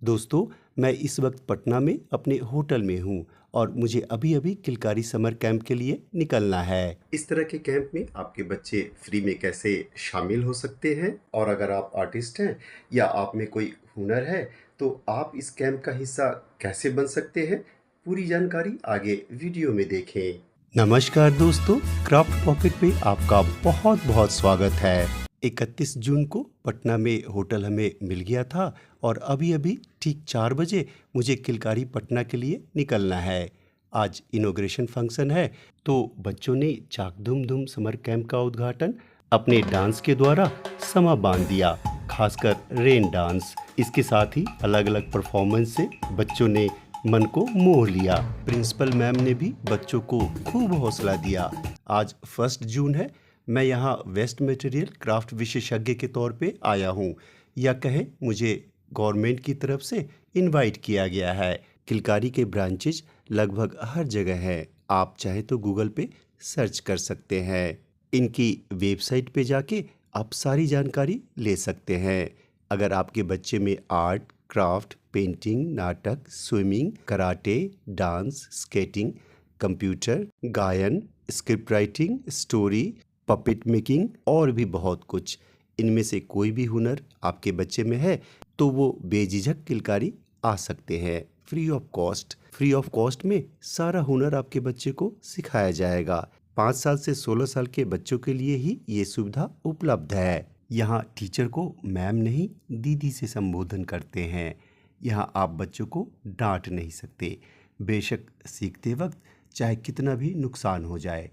दोस्तों, मैं इस वक्त पटना में अपने होटल में हूँ और मुझे अभी-अभी किलकारी समर कैंप के लिए निकलना है। इस तरह के कैंप में आपके बच्चे फ्री में कैसे शामिल हो सकते हैं और अगर आप आर्टिस्ट हैं या आप में कोई हुनर है, तो आप इस कैंप का हिस्सा कैसे बन सकते हैं? पूरी जानकारी आगे वीडियो में देखें। नमस्कार दोस्तों, क्राफ्ट पॉकेट पे आपका बहुत-बहुत स्वागत है। 31 जून को पटना में होटल हमें मिल गया था और अभी-अभी ठीक 4 बजे मुझे किलकारी पटना के लिए निकलना है। आज इनॉग्रेशन फंक्शन है, तो बच्चों ने चाक धूम धूम समर कैंप का उद्घाटन अपने डांस के द्वारा समा बांध दिया, खासकर रेन डांस। इसके साथ ही अलग-अलग परफॉर्मेंस से बच्चों ने मन को मोह लिया। प्रिंसिपल मैम ने भी बच्चों को खूब हौसला दिया। आज 1 जून है। मैं यहाँ वेस्ट मटेरियल क्राफ्ट विशेषज्ञ के तौर पे आया हूँ, या कहें मुझे गवर्नमेंट की तरफ से इनवाइट किया गया है। किलकारी के ब्रांचेज लगभग हर जगह हैं। आप चाहे तो गूगल पे सर्च कर सकते हैं। इनकी वेबसाइट पे जाके आप सारी जानकारी ले सकते हैं। अगर आपके बच्चे में आर्ट, क्राफ्ट, पेंटिंग, नाटक, swimming, karate, dance, skating, computer, गायन, script writing, story, puppet making और भी बहुत कुछ, इनमें से कोई भी हुनर आपके बच्चे में है तो वो बेझिझक किलकारी आ सकते हैं। फ्री ऑफ कॉस्ट में सारा हुनर आपके बच्चे को सिखाया जाएगा। 5 साल से 16 साल के बच्चों के लिए ही ये सुविधा उपलब्ध है। यहाँ टीचर को मैम नहीं, दीदी से संबोधन करते हैं। यहाँ आप बच्चों को डांट नहीं सकते, बेशक सीखते वक्त चाहे कितना भी नुकसान हो जाए।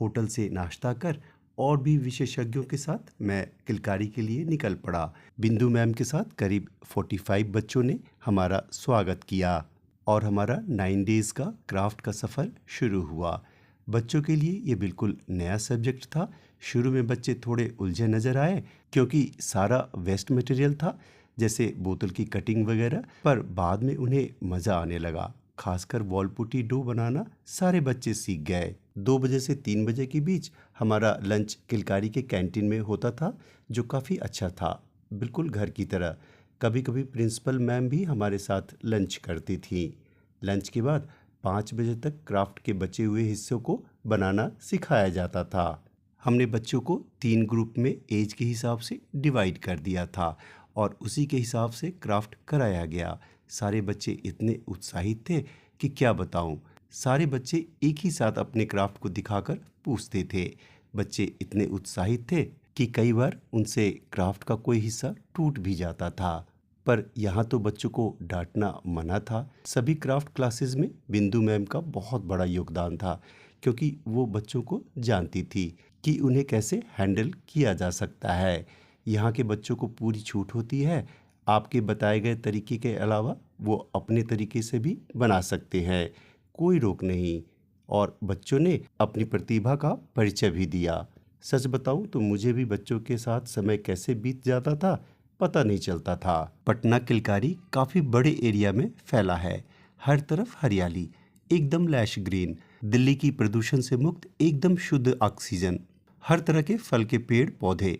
होटल से नाश्ता कर और भी विशेषज्ञों के साथ मैं किलकारी के लिए निकल पड़ा। बिंदु मैम के साथ करीब 45 बच्चों ने हमारा स्वागत किया और हमारा 9 डेज़ का क्राफ्ट का सफ़र शुरू हुआ। बच्चों के लिए ये बिल्कुल नया सब्जेक्ट था। शुरू में बच्चे थोड़े उलझे नज़र आए क्योंकि सारा वेस्ट मटेरियल था, जैसे बोतल की कटिंग वगैरह, पर बाद में उन्हें मज़ा आने लगा। खासकर वॉल पुट्टी डो बनाना सारे बच्चे सीख गए। 2 बजे से 3 बजे के बीच हमारा लंच किलकारी के कैंटीन में होता था, जो काफ़ी अच्छा था, बिल्कुल घर की तरह। कभी कभी प्रिंसिपल मैम भी हमारे साथ लंच करती थी। लंच के बाद 5 बजे तक क्राफ्ट के बचे हुए हिस्सों को बनाना सिखाया जाता था। हमने बच्चों को 3 ग्रुप में एज के हिसाब से डिवाइड कर दिया था और उसी के हिसाब से क्राफ्ट कराया गया। सारे बच्चे इतने उत्साहित थे कि क्या बताऊं। सारे बच्चे एक ही साथ अपने क्राफ्ट को दिखाकर पूछते थे। बच्चे इतने उत्साहित थे कि कई बार उनसे क्राफ्ट का कोई हिस्सा टूट भी जाता था, पर यहाँ तो बच्चों को डांटना मना था। सभी क्राफ्ट क्लासेस में बिंदु मैम का बहुत बड़ा योगदान था, क्योंकि वो बच्चों को जानती थी कि उन्हें कैसे हैंडल किया जा सकता है। यहाँ के बच्चों को पूरी छूट होती है। आपके बताए गए तरीके के अलावा वो अपने तरीके से भी बना सकते हैं, कोई रोक नहीं। और बच्चों ने अपनी प्रतिभा का परिचय भी दिया। सच बताऊं तो मुझे भी बच्चों के साथ समय कैसे बीत जाता था पता नहीं चलता था। पटना किलकारी काफ़ी बड़े एरिया में फैला है। हर तरफ हरियाली, एकदम लैश ग्रीन। दिल्ली की प्रदूषण से मुक्त एकदम शुद्ध ऑक्सीजन। हर तरह के फल के पेड़ पौधे।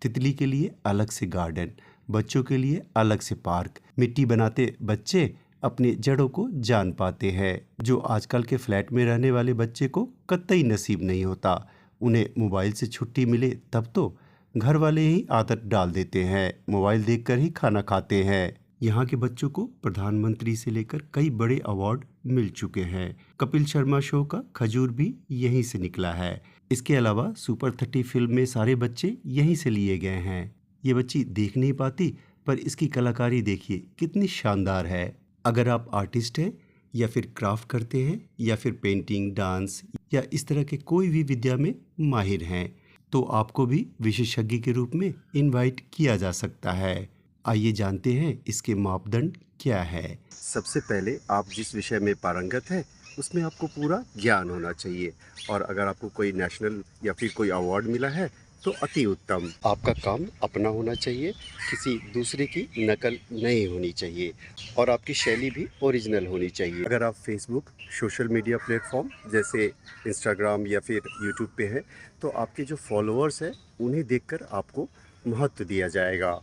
तितली के लिए अलग से गार्डन, बच्चों के लिए अलग से पार्क। मिट्टी बनाते बच्चे अपने जड़ों को जान पाते हैं, जो आजकल के फ्लैट में रहने वाले बच्चे को कतई नसीब नहीं होता। उन्हें मोबाइल से छुट्टी मिले तब तो घर वाले ही आदत डाल देते हैं, मोबाइल देखकर ही खाना खाते हैं। यहाँ के बच्चों को प्रधानमंत्री से लेकर कई बड़े अवार्ड मिल चुके हैं। कपिल शर्मा शो का खजूर भी यहीं से निकला है। इसके अलावा सुपर 30 फिल्म में सारे बच्चे यहीं से लिए गए हैं। ये बच्ची देख नहीं पाती, पर इसकी कलाकारी देखिए कितनी शानदार है। अगर आप आर्टिस्ट हैं या फिर क्राफ्ट करते हैं या फिर पेंटिंग, डांस या इस तरह के कोई भी विद्या में माहिर हैं, तो आपको भी विशेषज्ञ के रूप में इनवाइट किया जा सकता है। आइए जानते हैं इसके मापदंड क्या है। सबसे पहले आप जिस विषय में पारंगत हैं उसमें आपको पूरा ज्ञान होना चाहिए, और अगर आपको कोई नेशनल या फिर कोई अवार्ड मिला है तो अति उत्तम। आपका काम अपना होना चाहिए, किसी दूसरे की नकल नहीं होनी चाहिए, और आपकी शैली भी ओरिजिनल होनी चाहिए। अगर आप फेसबुक, सोशल मीडिया प्लेटफॉर्म जैसे इंस्टाग्राम या फिर यूट्यूब पे हैं, तो आपके जो फॉलोअर्स हैं उन्हें देखकर आपको महत्व दिया जाएगा।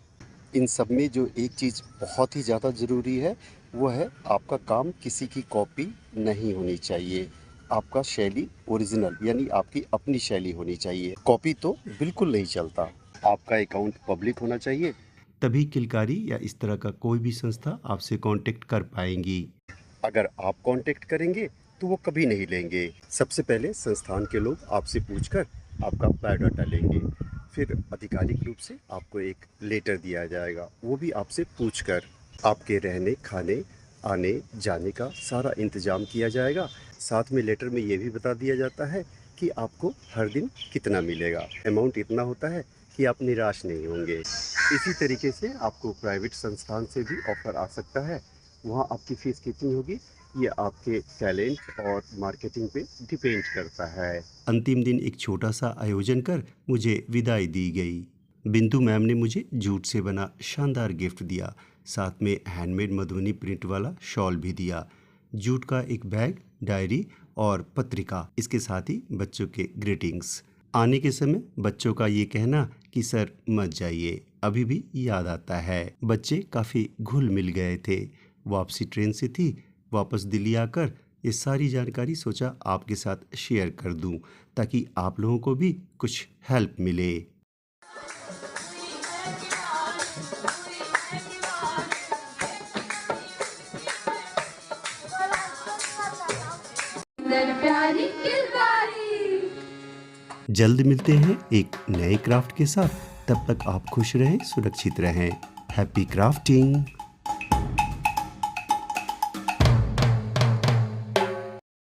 इन सब में जो एक चीज़ बहुत ही ज़्यादा ज़रूरी है, वो है आपका काम किसी की कॉपी नहीं होनी चाहिए। आपका शैली ओरिजिनल यानी आपकी अपनी शैली होनी चाहिए। कॉपी तो बिल्कुल नहीं चलता। आपका अकाउंट पब्लिक होना चाहिए, तभी किलकारी या इस तरह का कोई भी संस्था आपसे कांटेक्ट कर पाएंगी। अगर आप कांटेक्ट करेंगे तो वो कभी नहीं लेंगे। सबसे पहले संस्थान के लोग आपसे पूछकर आपका बायोडाटा लेंगे। फिर आधिकारिक रूप से आपको एक लेटर दिया जाएगा, वो भी आपसे पूछकर। आपके रहने, खाने, आने, जाने का सारा इंतज़ाम किया जाएगा। साथ में लेटर में ये भी बता दिया जाता है कि आपको हर दिन कितना मिलेगा। अमाउंट इतना होता है कि आप निराश नहीं होंगे। इसी तरीके से आपको प्राइवेट संस्थान से भी ऑफ़र आ सकता है। वहाँ आपकी फ़ीस कितनी होगी, ये आपके टैलेंट और मार्केटिंग पे डिपेंड करता है। अंतिम दिन एक छोटा सा आयोजन कर मुझे विदाई दी गई। बिंदु मैम ने मुझे जूट से बना शानदार गिफ्ट दिया, साथ में हैंडमेड मधुबनी प्रिंट वाला शॉल भी दिया, जूट का एक बैग, डायरी और पत्रिका, इसके साथ ही बच्चों के ग्रीटिंग्स। आने के समय बच्चों का ये कहना कि सर मत जाइए अभी भी याद आता है। बच्चे काफ़ी घुल मिल गए थे। वापसी ट्रेन से थी। वापस दिल्ली आकर ये सारी जानकारी सोचा आपके साथ शेयर कर दूं, ताकि आप लोगों को भी कुछ हेल्प मिले। जल्द मिलते हैं एक नए क्राफ्ट के साथ। तब तक आप खुश रहें, सुरक्षित रहें। Happy crafting.